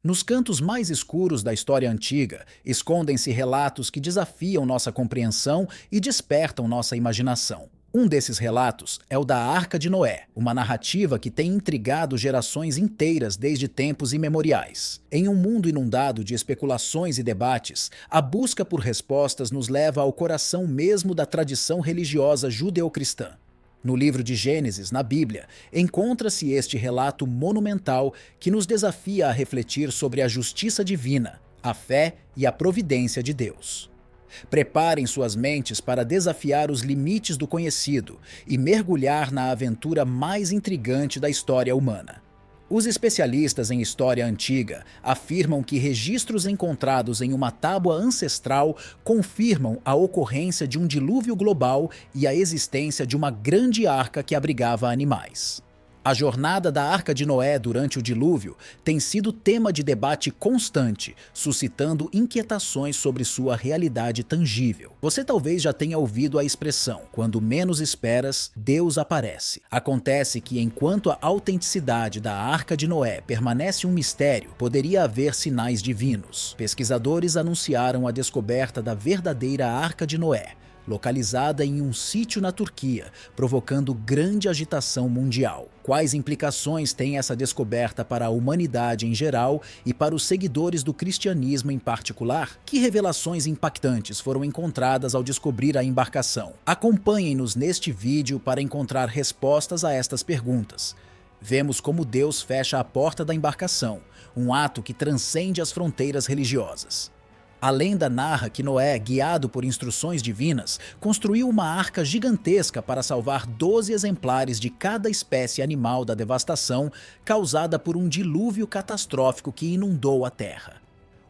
Nos cantos mais escuros da história antiga, escondem-se relatos que desafiam nossa compreensão e despertam nossa imaginação. Um desses relatos é o da Arca de Noé, uma narrativa que tem intrigado gerações inteiras desde tempos imemoriais. Em um mundo inundado de especulações e debates, a busca por respostas nos leva ao coração mesmo da tradição religiosa judeu-cristã. No livro de Gênesis, na Bíblia, encontra-se este relato monumental que nos desafia a refletir sobre a justiça divina, a fé e a providência de Deus. Preparem suas mentes para desafiar os limites do conhecido e mergulhar na aventura mais intrigante da história humana. Os especialistas em história antiga afirmam que registros encontrados em uma tábua ancestral confirmam a ocorrência de um dilúvio global e a existência de uma grande arca que abrigava animais. A jornada da Arca de Noé durante o dilúvio tem sido tema de debate constante, suscitando inquietações sobre sua realidade tangível. Você talvez já tenha ouvido a expressão, quando menos esperas, Deus aparece. Acontece que enquanto a autenticidade da Arca de Noé permanece um mistério, poderia haver sinais divinos. Pesquisadores anunciaram a descoberta da verdadeira Arca de Noé, localizada em um sítio na Turquia, provocando grande agitação mundial. Quais implicações tem essa descoberta para a humanidade em geral e para os seguidores do cristianismo em particular? Que revelações impactantes foram encontradas ao descobrir a embarcação? Acompanhem-nos neste vídeo para encontrar respostas a estas perguntas. Vemos como Deus fecha a porta da embarcação, um ato que transcende as fronteiras religiosas. A lenda narra que Noé, guiado por instruções divinas, construiu uma arca gigantesca para salvar 12 exemplares de cada espécie animal da devastação causada por um dilúvio catastrófico que inundou a terra.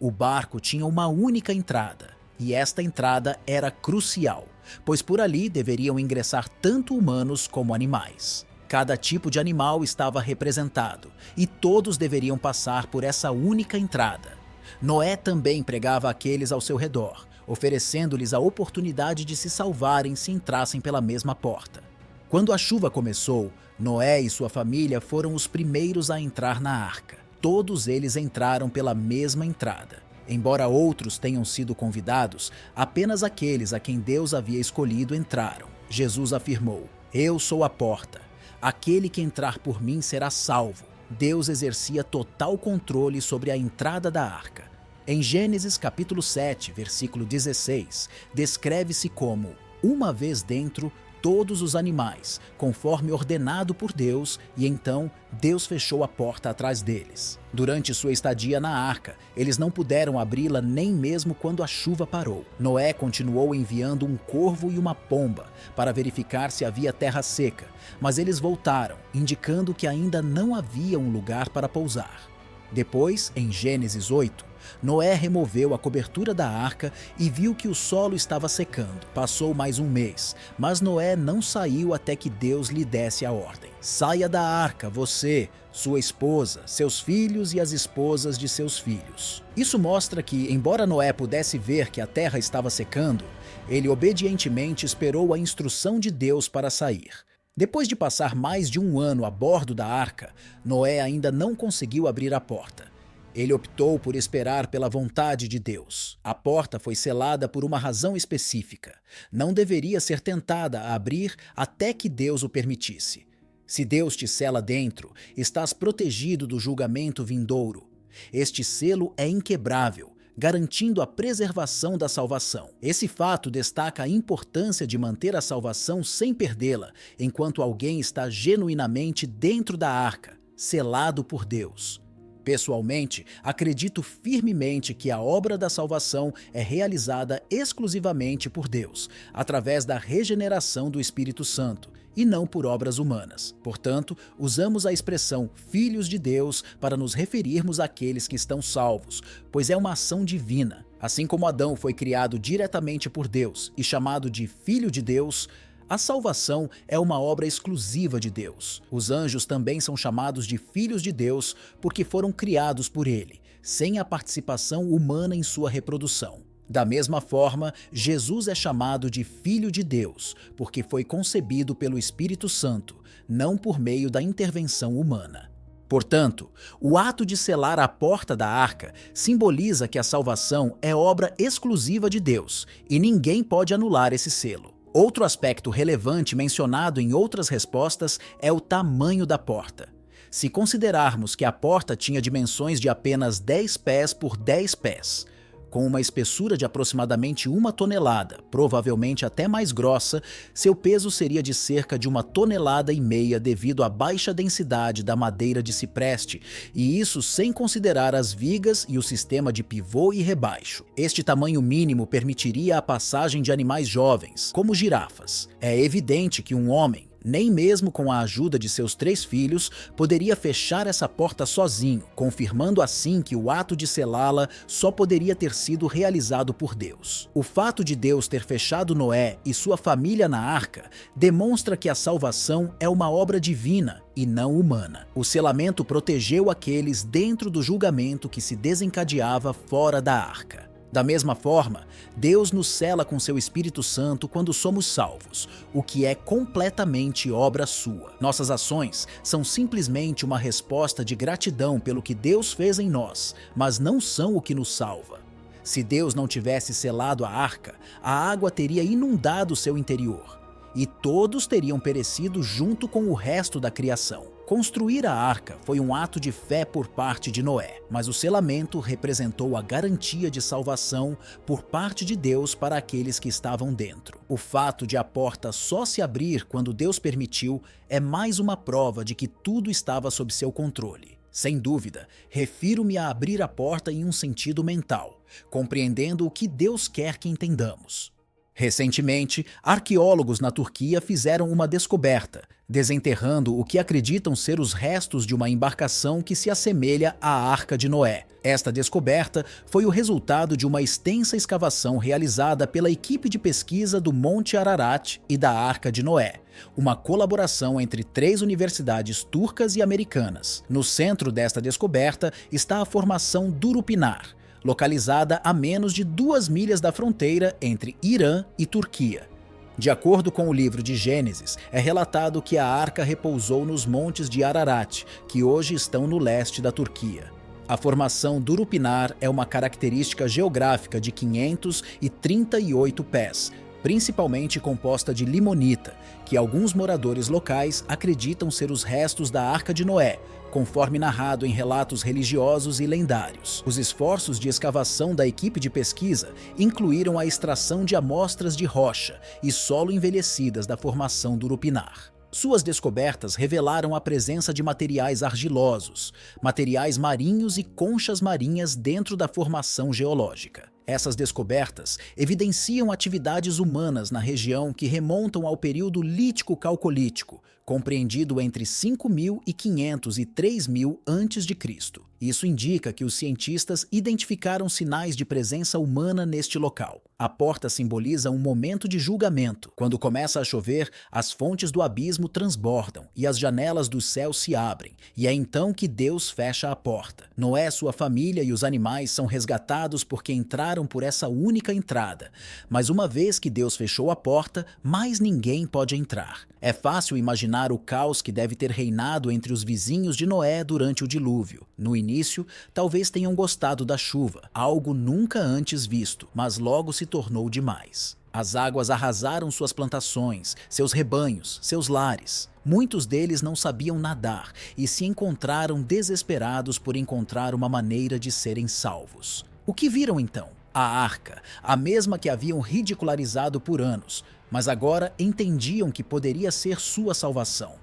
O barco tinha uma única entrada, e esta entrada era crucial, pois por ali deveriam ingressar tanto humanos como animais. Cada tipo de animal estava representado, e todos deveriam passar por essa única entrada. Noé também pregava àqueles ao seu redor, oferecendo-lhes a oportunidade de se salvarem se entrassem pela mesma porta. Quando a chuva começou, Noé e sua família foram os primeiros a entrar na arca. Todos eles entraram pela mesma entrada. Embora outros tenham sido convidados, apenas aqueles a quem Deus havia escolhido entraram. Jesus afirmou: "Eu sou a porta. Aquele que entrar por mim será salvo." Deus exercia total controle sobre a entrada da arca. Em Gênesis capítulo 7, versículo 16, descreve-se como, uma vez dentro, todos os animais, conforme ordenado por Deus, e então Deus fechou a porta atrás deles. Durante sua estadia na arca, eles não puderam abri-la nem mesmo quando a chuva parou. Noé continuou enviando um corvo e uma pomba para verificar se havia terra seca, mas eles voltaram, indicando que ainda não havia um lugar para pousar. Depois, em Gênesis 8, Noé removeu a cobertura da arca e viu que o solo estava secando. Passou mais um mês, mas Noé não saiu até que Deus lhe desse a ordem: "Saia da arca, você, sua esposa, seus filhos e as esposas de seus filhos." Isso mostra que, embora Noé pudesse ver que a terra estava secando, ele obedientemente esperou a instrução de Deus para sair. Depois de passar mais de um ano a bordo da arca, Noé ainda não conseguiu abrir a porta. Ele optou por esperar pela vontade de Deus. A porta foi selada por uma razão específica. Não deveria ser tentada a abrir até que Deus o permitisse. Se Deus te sela dentro, estás protegido do julgamento vindouro. Este selo é inquebrável, garantindo a preservação da salvação. Esse fato destaca a importância de manter a salvação sem perdê-la, enquanto alguém está genuinamente dentro da arca, selado por Deus. Pessoalmente, acredito firmemente que a obra da salvação é realizada exclusivamente por Deus, através da regeneração do Espírito Santo, e não por obras humanas. Portanto, usamos a expressão filhos de Deus para nos referirmos àqueles que estão salvos, pois é uma ação divina. Assim como Adão foi criado diretamente por Deus e chamado de filho de Deus, a salvação é uma obra exclusiva de Deus. Os anjos também são chamados de filhos de Deus porque foram criados por Ele, sem a participação humana em sua reprodução. Da mesma forma, Jesus é chamado de Filho de Deus porque foi concebido pelo Espírito Santo, não por meio da intervenção humana. Portanto, o ato de selar a porta da arca simboliza que a salvação é obra exclusiva de Deus e ninguém pode anular esse selo. Outro aspecto relevante mencionado em outras respostas é o tamanho da porta. Se considerarmos que a porta tinha dimensões de apenas 10 pés por 10 pés, com uma espessura de aproximadamente 1 tonelada, provavelmente até mais grossa, seu peso seria de cerca de 1,5 toneladas devido à baixa densidade da madeira de cipreste, e isso sem considerar as vigas e o sistema de pivô e rebaixo. Este tamanho mínimo permitiria a passagem de animais jovens, como girafas. É evidente que um homem, nem mesmo com a ajuda de seus 3 filhos, poderia fechar essa porta sozinho, confirmando assim que o ato de selá-la só poderia ter sido realizado por Deus. O fato de Deus ter fechado Noé e sua família na arca demonstra que a salvação é uma obra divina e não humana. O selamento protegeu aqueles dentro do julgamento que se desencadeava fora da arca. Da mesma forma, Deus nos sela com seu Espírito Santo quando somos salvos, o que é completamente obra sua. Nossas ações são simplesmente uma resposta de gratidão pelo que Deus fez em nós, mas não são o que nos salva. Se Deus não tivesse selado a arca, a água teria inundado seu interior, e todos teriam perecido junto com o resto da criação. Construir a arca foi um ato de fé por parte de Noé, mas o selamento representou a garantia de salvação por parte de Deus para aqueles que estavam dentro. O fato de a porta só se abrir quando Deus permitiu é mais uma prova de que tudo estava sob seu controle. Sem dúvida, refiro-me a abrir a porta em um sentido mental, compreendendo o que Deus quer que entendamos. Recentemente, arqueólogos na Turquia fizeram uma descoberta, desenterrando o que acreditam ser os restos de uma embarcação que se assemelha à Arca de Noé. Esta descoberta foi o resultado de uma extensa escavação realizada pela equipe de pesquisa do Monte Ararat e da Arca de Noé, uma colaboração entre 3 universidades turcas e americanas. No centro desta descoberta está a formação Durupinar, localizada a menos de 2 milhas da fronteira entre Irã e Turquia. De acordo com o livro de Gênesis, é relatado que a arca repousou nos montes de Ararat, que hoje estão no leste da Turquia. A formação Durupinar é uma característica geográfica de 538 pés, principalmente composta de limonita, que alguns moradores locais acreditam ser os restos da Arca de Noé, conforme narrado em relatos religiosos e lendários. Os esforços de escavação da equipe de pesquisa incluíram a extração de amostras de rocha e solo envelhecidas da formação Durupinar. Suas descobertas revelaram a presença de materiais argilosos, materiais marinhos e conchas marinhas dentro da formação geológica. Essas descobertas evidenciam atividades humanas na região que remontam ao período Lítico-Calcolítico, compreendido entre 5.500 e 3.000 a.C. Isso indica que os cientistas identificaram sinais de presença humana neste local. A porta simboliza um momento de julgamento. Quando começa a chover, as fontes do abismo transbordam e as janelas do céu se abrem, e é então que Deus fecha a porta. Noé, sua família e os animais são resgatados porque entraram por essa única entrada, mas uma vez que Deus fechou a porta, mais ninguém pode entrar. É fácil imaginar o caos que deve ter reinado entre os vizinhos de Noé durante o dilúvio. No início, talvez tenham gostado da chuva, algo nunca antes visto, mas logo se tornou demais. As águas arrasaram suas plantações, seus rebanhos, seus lares. Muitos deles não sabiam nadar e se encontraram desesperados por encontrar uma maneira de serem salvos. O que viram então? A arca, a mesma que haviam ridicularizado por anos, mas agora entendiam que poderia ser sua salvação.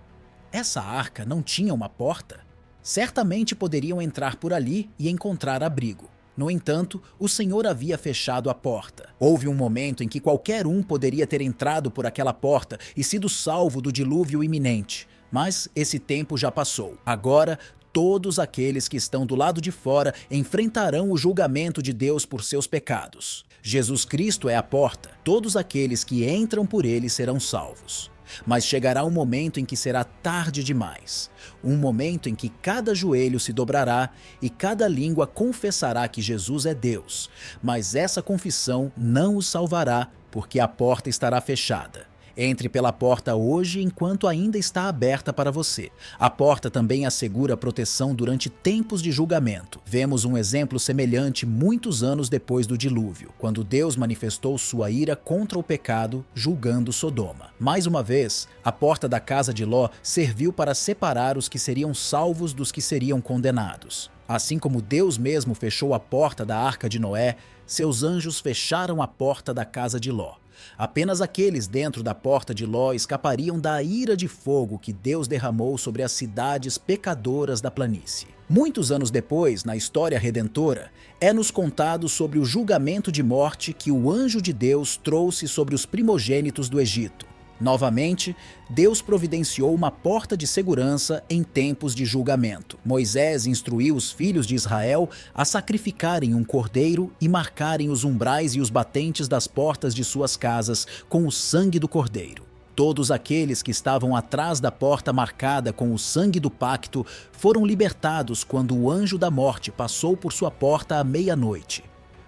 Essa arca não tinha uma porta? Certamente poderiam entrar por ali e encontrar abrigo. No entanto, o Senhor havia fechado a porta. Houve um momento em que qualquer um poderia ter entrado por aquela porta e sido salvo do dilúvio iminente. Mas esse tempo já passou. Agora, todos aqueles que estão do lado de fora enfrentarão o julgamento de Deus por seus pecados. Jesus Cristo é a porta. Todos aqueles que entram por ele serão salvos. Mas chegará um momento em que será tarde demais. Um momento em que cada joelho se dobrará e cada língua confessará que Jesus é Deus. Mas essa confissão não os salvará, porque a porta estará fechada. Entre pela porta hoje enquanto ainda está aberta para você. A porta também assegura proteção durante tempos de julgamento. Vemos um exemplo semelhante muitos anos depois do dilúvio, quando Deus manifestou sua ira contra o pecado, julgando Sodoma. Mais uma vez, a porta da casa de Ló serviu para separar os que seriam salvos dos que seriam condenados. Assim como Deus mesmo fechou a porta da arca de Noé, seus anjos fecharam a porta da casa de Ló. Apenas aqueles dentro da porta de Ló escapariam da ira de fogo que Deus derramou sobre as cidades pecadoras da planície. Muitos anos depois, na história redentora, é-nos contado sobre o julgamento de morte que o anjo de Deus trouxe sobre os primogênitos do Egito. Novamente, Deus providenciou uma porta de segurança em tempos de julgamento. Moisés instruiu os filhos de Israel a sacrificarem um cordeiro e marcarem os umbrais e os batentes das portas de suas casas com o sangue do cordeiro. Todos aqueles que estavam atrás da porta marcada com o sangue do pacto foram libertados quando o anjo da morte passou por sua porta à meia-noite.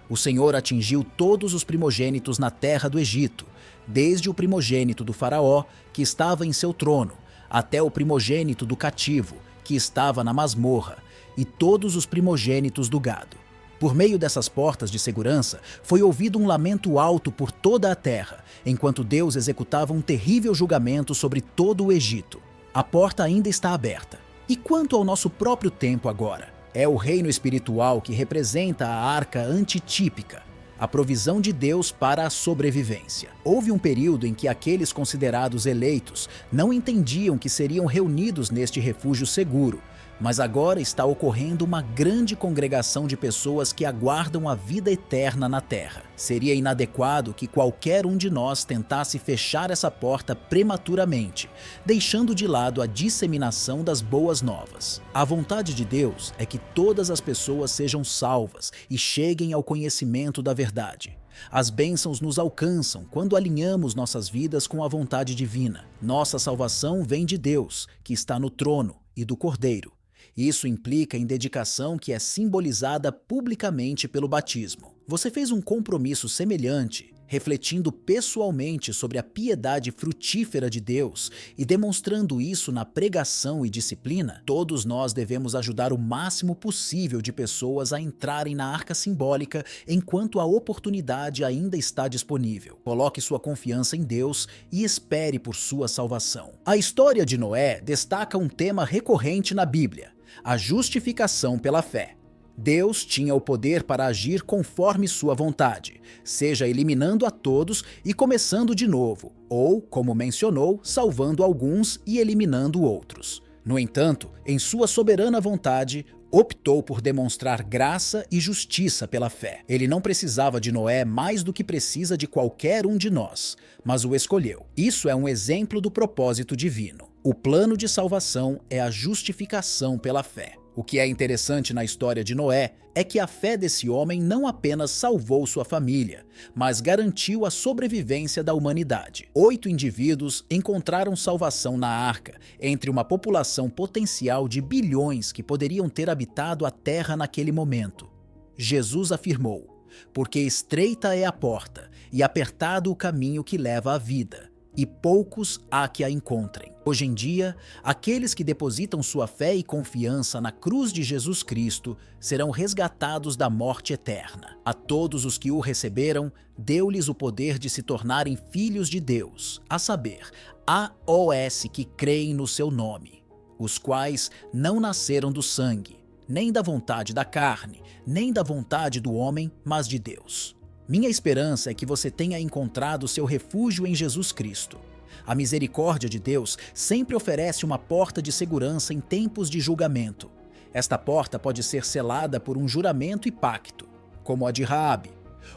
O Senhor atingiu todos os primogênitos na terra do Egito, desde o primogênito do faraó, que estava em seu trono, até o primogênito do cativo, que estava na masmorra, e todos os primogênitos do gado. Por meio dessas portas de segurança, foi ouvido um lamento alto por toda a terra, enquanto Deus executava um terrível julgamento sobre todo o Egito. A porta ainda está aberta. E quanto ao nosso próprio tempo agora? É o reino espiritual que representa a arca antitípica, a provisão de Deus para a sobrevivência. Houve um período em que aqueles considerados eleitos não entendiam que seriam reunidos neste refúgio seguro, mas agora está ocorrendo uma grande congregação de pessoas que aguardam a vida eterna na terra. Seria inadequado que qualquer um de nós tentasse fechar essa porta prematuramente, deixando de lado a disseminação das boas novas. A vontade de Deus é que todas as pessoas sejam salvas e cheguem ao conhecimento da verdade. As bênçãos nos alcançam quando alinhamos nossas vidas com a vontade divina. Nossa salvação vem de Deus, que está no trono, e do Cordeiro. Isso implica em dedicação que é simbolizada publicamente pelo batismo. Você fez um compromisso semelhante, refletindo pessoalmente sobre a piedade frutífera de Deus e demonstrando isso na pregação e disciplina? Todos nós devemos ajudar o máximo possível de pessoas a entrarem na arca simbólica enquanto a oportunidade ainda está disponível. Coloque sua confiança em Deus e espere por sua salvação. A história de Noé destaca um tema recorrente na Bíblia: a justificação pela fé. Deus tinha o poder para agir conforme sua vontade, seja eliminando a todos e começando de novo, ou, como mencionou, salvando alguns e eliminando outros. No entanto, em sua soberana vontade, optou por demonstrar graça e justiça pela fé. Ele não precisava de Noé mais do que precisa de qualquer um de nós, mas o escolheu. Isso é um exemplo do propósito divino. O plano de salvação é a justificação pela fé. O que é interessante na história de Noé é que a fé desse homem não apenas salvou sua família, mas garantiu a sobrevivência da humanidade. 8 indivíduos encontraram salvação na arca, entre uma população potencial de bilhões que poderiam ter habitado a terra naquele momento. Jesus afirmou: "Porque estreita é a porta e apertado o caminho que leva à vida, e poucos há que a encontrem." Hoje em dia, aqueles que depositam sua fé e confiança na cruz de Jesus Cristo serão resgatados da morte eterna. A todos os que o receberam, deu-lhes o poder de se tornarem filhos de Deus, a saber, aos que creem no seu nome, os quais não nasceram do sangue, nem da vontade da carne, nem da vontade do homem, mas de Deus. Minha esperança é que você tenha encontrado seu refúgio em Jesus Cristo. A misericórdia de Deus sempre oferece uma porta de segurança em tempos de julgamento. Esta porta pode ser selada por um juramento e pacto, como a de Raabe,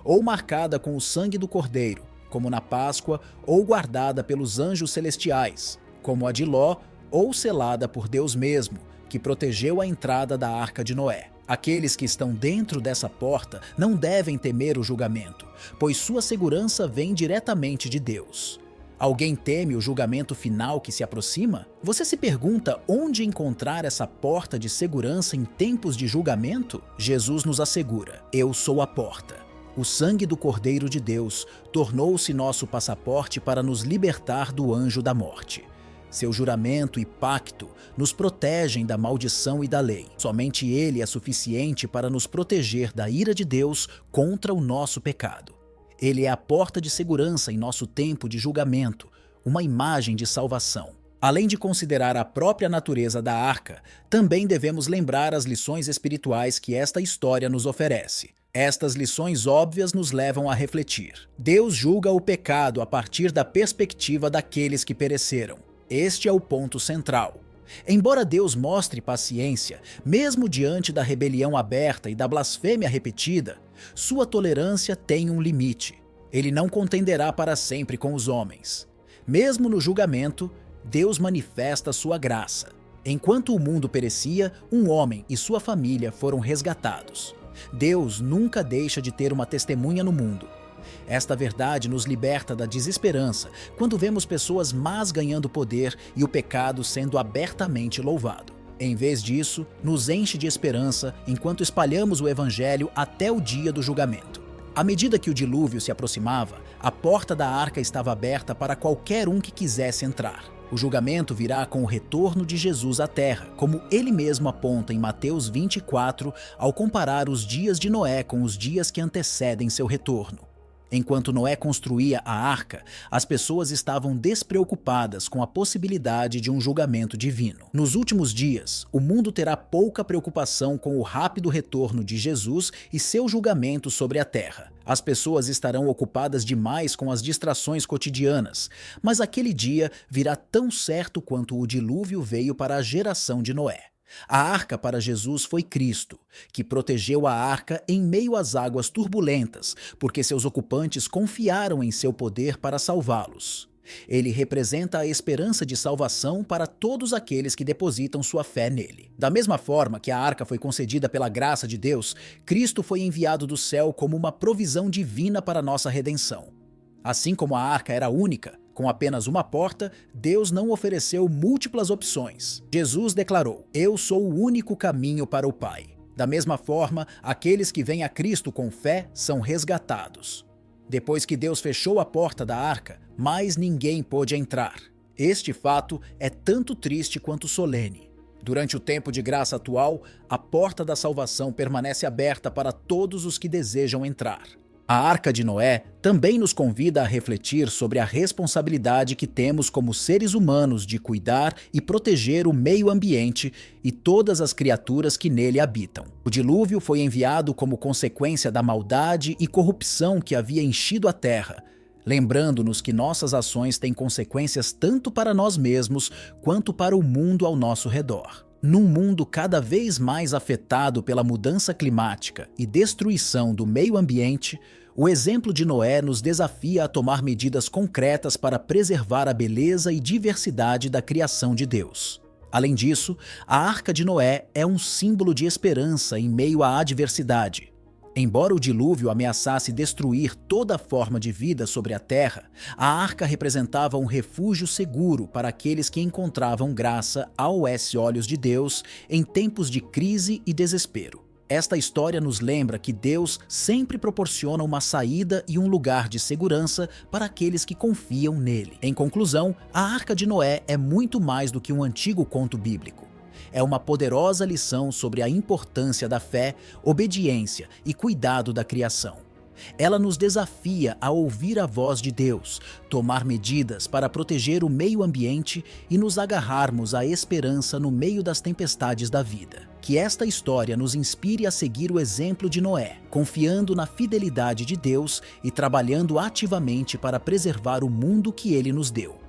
ou marcada com o sangue do Cordeiro, como na Páscoa, ou guardada pelos anjos celestiais, como a de Ló, ou selada por Deus mesmo, que protegeu a entrada da arca de Noé. Aqueles que estão dentro dessa porta não devem temer o julgamento, pois sua segurança vem diretamente de Deus. Alguém teme o julgamento final que se aproxima? Você se pergunta onde encontrar essa porta de segurança em tempos de julgamento? Jesus nos assegura: "Eu sou a porta. O sangue do Cordeiro de Deus tornou-se nosso passaporte para nos libertar do anjo da morte. Seu juramento e pacto nos protegem da maldição e da lei. Somente ele é suficiente para nos proteger da ira de Deus contra o nosso pecado. Ele é a porta de segurança em nosso tempo de julgamento, uma imagem de salvação. Além de considerar a própria natureza da arca, também devemos lembrar as lições espirituais que esta história nos oferece. Estas lições óbvias nos levam a refletir. Deus julga o pecado a partir da perspectiva daqueles que pereceram. Este é o ponto central. Embora Deus mostre paciência, mesmo diante da rebelião aberta e da blasfêmia repetida, sua tolerância tem um limite. Ele não contenderá para sempre com os homens. Mesmo no julgamento, Deus manifesta sua graça. Enquanto o mundo perecia, um homem e sua família foram resgatados. Deus nunca deixa de ter uma testemunha no mundo. Esta verdade nos liberta da desesperança quando vemos pessoas más ganhando poder e o pecado sendo abertamente louvado. Em vez disso, nos enche de esperança enquanto espalhamos o evangelho até o dia do julgamento. À medida que o dilúvio se aproximava, a porta da arca estava aberta para qualquer um que quisesse entrar. O julgamento virá com o retorno de Jesus à terra, como ele mesmo aponta em Mateus 24, ao comparar os dias de Noé com os dias que antecedem seu retorno. Enquanto Noé construía a arca, as pessoas estavam despreocupadas com a possibilidade de um julgamento divino. Nos últimos dias, o mundo terá pouca preocupação com o rápido retorno de Jesus e seu julgamento sobre a terra. As pessoas estarão ocupadas demais com as distrações cotidianas, mas aquele dia virá tão certo quanto o dilúvio veio para a geração de Noé. A arca para Jesus foi Cristo, que protegeu a arca em meio às águas turbulentas, porque seus ocupantes confiaram em seu poder para salvá-los. Ele representa a esperança de salvação para todos aqueles que depositam sua fé nele. Da mesma forma que a arca foi concedida pela graça de Deus, Cristo foi enviado do céu como uma provisão divina para nossa redenção. Assim como a arca era única, com apenas uma porta, Deus não ofereceu múltiplas opções. Jesus declarou: "Eu sou o único caminho para o Pai." Da mesma forma, aqueles que vêm a Cristo com fé são resgatados. Depois que Deus fechou a porta da arca, mais ninguém pôde entrar. Este fato é tanto triste quanto solene. Durante o tempo de graça atual, a porta da salvação permanece aberta para todos os que desejam entrar. A Arca de Noé também nos convida a refletir sobre a responsabilidade que temos como seres humanos de cuidar e proteger o meio ambiente e todas as criaturas que nele habitam. O dilúvio foi enviado como consequência da maldade e corrupção que havia enchido a terra, lembrando-nos que nossas ações têm consequências tanto para nós mesmos quanto para o mundo ao nosso redor. Num mundo cada vez mais afetado pela mudança climática e destruição do meio ambiente, o exemplo de Noé nos desafia a tomar medidas concretas para preservar a beleza e diversidade da criação de Deus. Além disso, a Arca de Noé é um símbolo de esperança em meio à adversidade. Embora o dilúvio ameaçasse destruir toda forma de vida sobre a terra, a arca representava um refúgio seguro para aqueles que encontravam graça aos olhos de Deus em tempos de crise e desespero. Esta história nos lembra que Deus sempre proporciona uma saída e um lugar de segurança para aqueles que confiam nele. Em conclusão, a Arca de Noé é muito mais do que um antigo conto bíblico. É uma poderosa lição sobre a importância da fé, obediência e cuidado da criação. Ela nos desafia a ouvir a voz de Deus, tomar medidas para proteger o meio ambiente e nos agarrarmos à esperança no meio das tempestades da vida. Que esta história nos inspire a seguir o exemplo de Noé, confiando na fidelidade de Deus e trabalhando ativamente para preservar o mundo que ele nos deu.